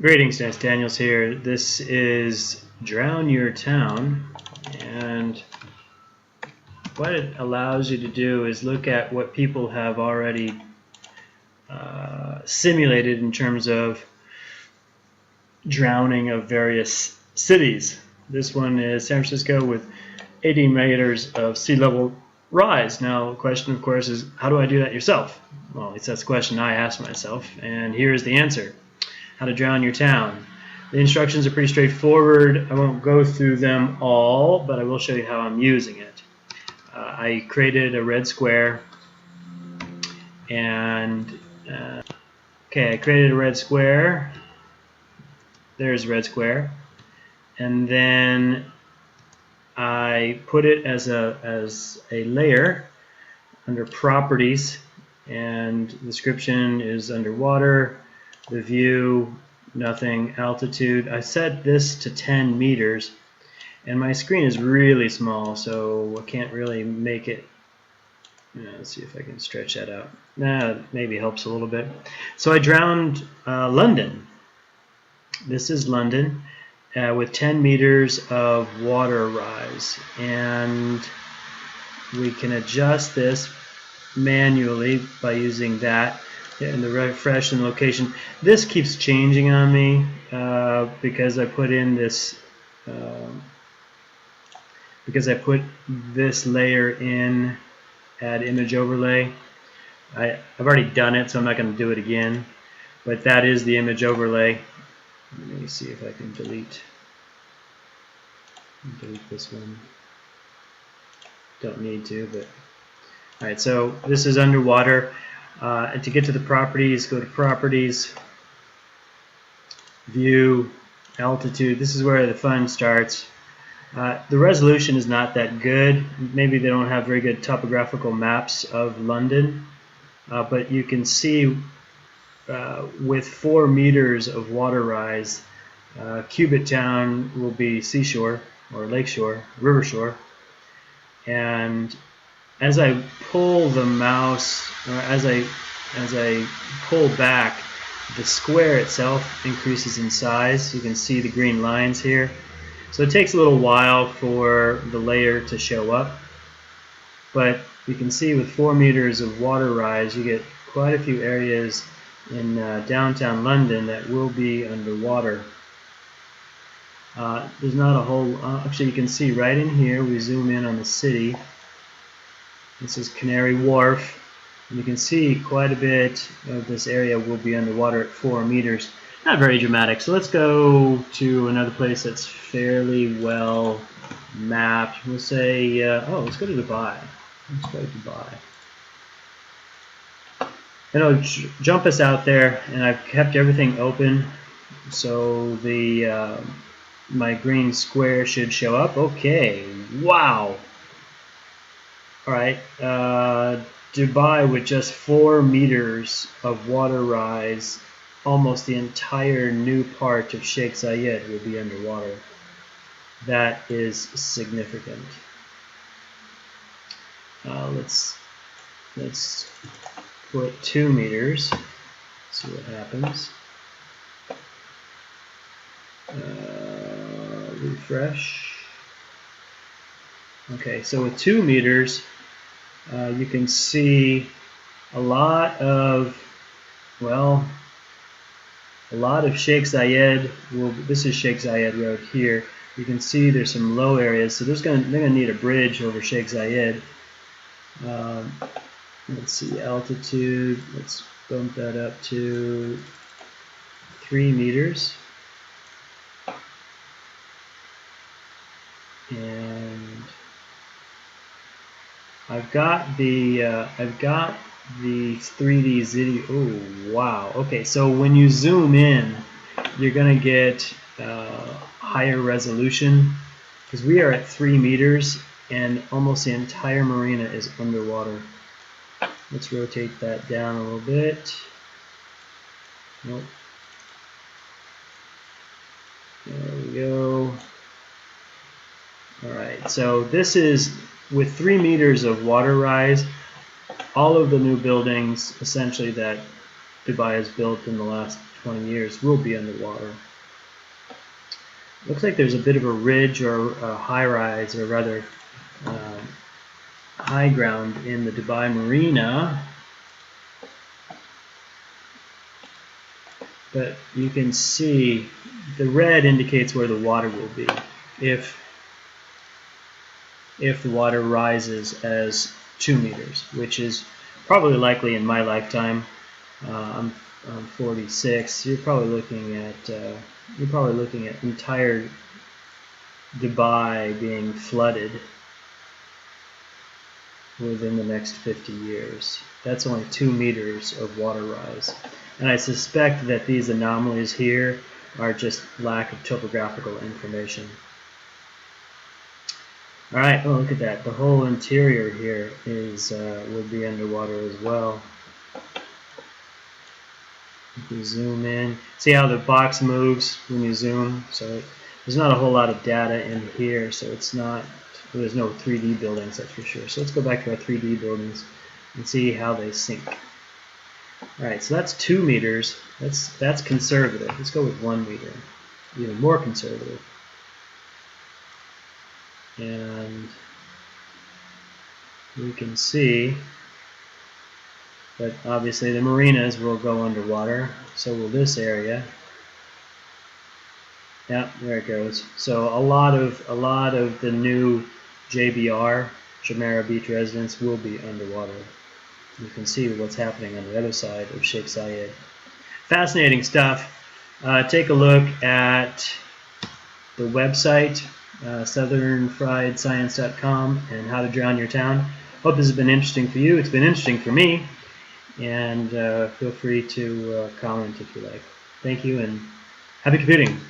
Greetings, Daniels here. This is Drown Your Town, and what it allows you to do is look at what people have already simulated in terms of drowning of various cities. This one is San Francisco with 80 meters of sea level rise. Now, the question, of course, is how do I do that yourself? Well, at least that's the question I asked myself, and here's the answer. How to drown your town. The instructions are pretty straightforward. I won't go through them all, but I will show you how I'm using it. I created a red square, and I created a red square. There's a red square, and then I put it as a layer under properties, and the description is underwater. The view, nothing. Altitude, I set this to 10 meters, and my screen is really small, so I can't really make it. Let's see if I can stretch that out. Maybe helps a little bit. So I drowned London. This is London with 10 meters of water rise, and we can adjust this manually by using that. And the refresh and location. This keeps changing on me because I put in this layer in, add image overlay. I've already done it, so I'm not going to do it again. But that is the image overlay. Let me see if I can delete this one. Don't need to, but all right. So this is underwater. And to get to the properties, go to properties, view, altitude. This is where the fun starts. The resolution is not that good. Maybe they don't have very good topographical maps of London, but you can see with 4 meters of water rise, Cubit Town will be seashore or lakeshore, river shore, and as I pull the mouse, or as I pull back, the square itself increases in size. You can see the green lines here. So it takes a little while for the layer to show up, but you can see with 4 meters of water rise, you get quite a few areas in downtown London that will be underwater. There's not a whole, actually you can see right in here, we zoom in on the city. This is Canary Wharf, and you can see quite a bit of this area will be underwater at 4 meters. Not very dramatic. So let's go to another place that's fairly well mapped. We'll say, let's go to Dubai. Let's go to Dubai. And it'll jump us out there, and I've kept everything open, so the my green square should show up. Okay, wow. Alright, Dubai with just 4 meters of water rise, almost the entire new part of Sheikh Zayed will be underwater. That is significant. Let's put 2 meters, see what happens. Refresh. Okay, so with 2 meters, you can see a lot of Sheikh Zayed. This is Sheikh Zayed Road here. You can see there's some low areas, so they're gonna need a bridge over Sheikh Zayed. Let's see, altitude. Let's bump that up to 3 meters. And I've got the 3D video. Oh wow! Okay, so when you zoom in, you're gonna get higher resolution because we are at 3 meters and almost the entire marina is underwater. Let's rotate that down a little bit. Nope. There we go. All right, so this is with 3 meters of water rise. All of the new buildings essentially that Dubai has built in the last 20 years will be underwater. Looks like there's a bit of a ridge or a high rise, or rather high ground in the Dubai Marina. But you can see the red indicates where the water will be if the water rises as 2 meters, which is probably likely in my lifetime. I'm 46. You're probably looking at entire Dubai being flooded within the next 50 years. That's only 2 meters of water rise. And I suspect that these anomalies here are just lack of topographical information. Alright, oh look at that. The whole interior here is will be underwater as well. If you zoom in, see how the box moves when you zoom? So there's not a whole lot of data in here, so it's not, there's no 3D buildings, that's for sure. So let's go back to our 3D buildings and see how they sink. Alright, so that's 2 meters. That's conservative. Let's go with 1 meter. Even more conservative. And we can see that obviously the marinas will go underwater. So will this area. Yeah, there it goes. So a lot of the new JBR, Jumeirah Beach residents, will be underwater. You can see what's happening on the other side of Sheikh Zayed. Fascinating stuff. Take a look at the website, southernfriedscience.com, and How to Drown Your Town. Hope this has been interesting for you. It's been interesting for me. And feel free to comment if you like. Thank you, and happy computing.